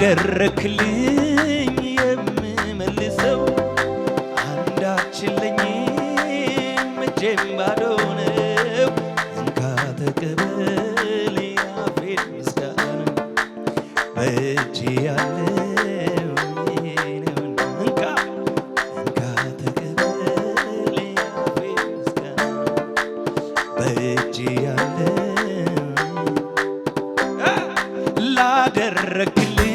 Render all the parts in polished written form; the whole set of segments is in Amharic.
ላደረክልኝ የምመልሰው አንዳች የለኝም እጄም ባዶ ነው። እንካ ተቀበል የአፌን ምስጋና በእጅ ያለው ነውና እንካ ተቀበል የአፌን ምስጋና በእጅ ያለው ላደረክልኝ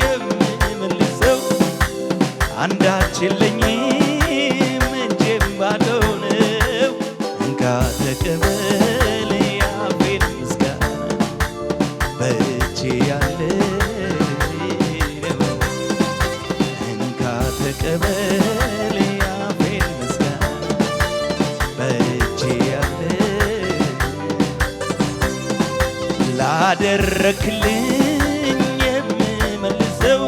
የምመልሰው አንዳች የለኝም እጄም ባዶ ነው። እንካ ተቀበል የአፌን ምስጋና በእጅ ያለው እንካ ተቀበል የአፌን ምስጋና በእጅ ያለው ላደረክልኝ የምመልሰው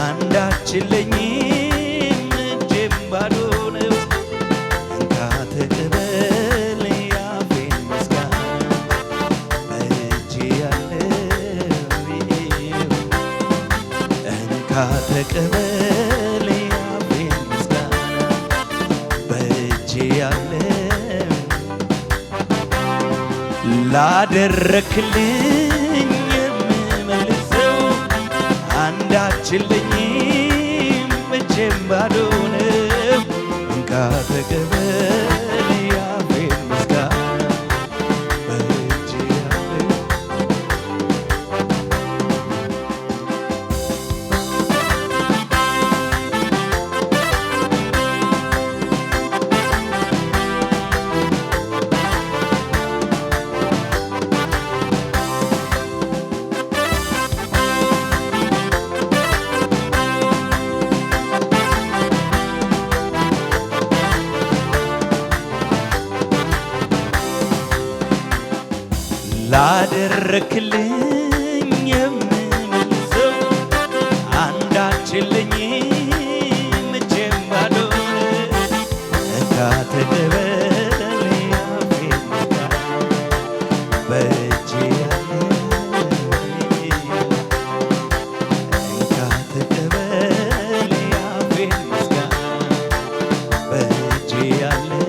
አንዳች የለኝም እጄም ባዶ ነው። እንካ ተቀበል የአፌን ምስጋና በእጅ ያለው እንካ ተቀበል የአፌን ምስጋና በእጅ ያለው ላደረክልኝ የምመልሰው አንዳች የለኝም እጄም ባዶ ነው። እንካ ተቀበል የአፌን ምስጋና በእጅ ያለው ላደረክልኝ የምመልሰው አንዳች የለኝም እጄም ባዶ ነው። እንካ ተቀበል የአፌን ምስጋና በእጅ ያለው እንካ ተቀበል የአፌን ምስጋና በእጅ ያለው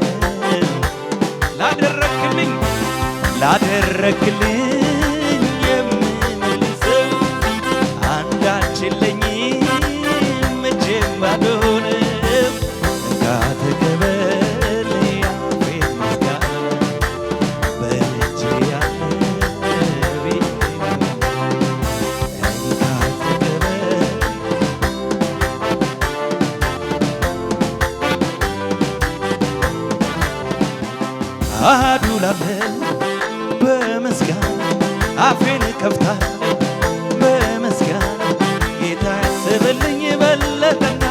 ላደረክልኝ የምመልሰው አንዳች የለኝም እጄም ባዶ ነው። እንካ ተቀበል የአፌን ምስጋና በእጅ ያለው እንካ ተቀበል አሐዱ እላለሁ በምስጋና አፌን ከፍታለሁ በምስጋና ጌታ ያሰበልኝ በለጠና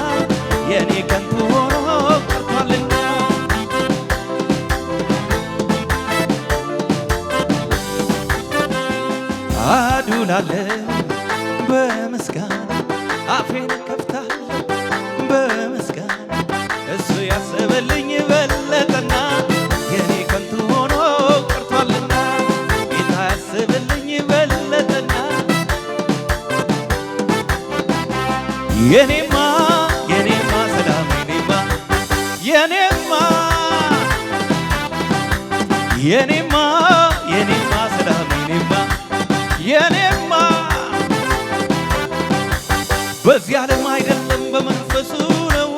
የኔ ከንቱ ሆኖ ቀርቷልና አሐዱ እላለሁ በምስጋና አፌን ከፍታለሁ በምስጋና እሱ ያሰበልኝ በለጠና የኔ ከንቱ ሆኖ ቀርቷልና ጌታ ያሰበልኝ በለጠና የኔማ ሰላም የኔማ ሰላም የኔማ በዚህ ዓለም አይደለም በመንፈሱ ነው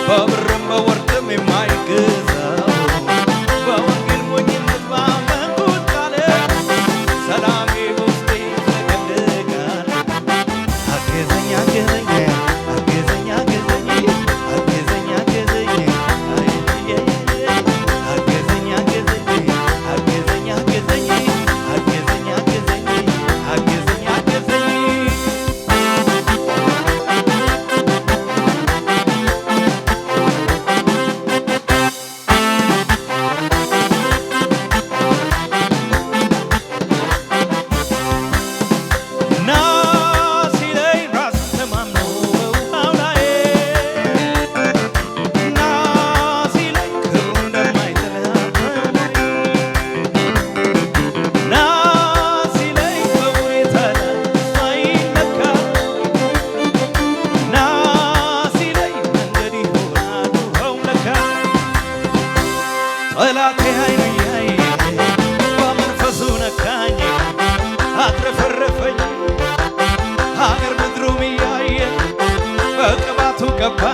በብርም በወርቅም የማይገዛው በወንጌል ሞኝነት ባመንኩት ቃል ሰላሜ በውስጤ ይፈለጋል። አገዘኝ አገዘኝ አገዘኝ አገዘኝ አገዘኝ አገዘኝ አገዘኝ አገዘኝ አገዘኝ አገዘኝ አገዘኝ አገዘኝ አገዘኝ ከፍ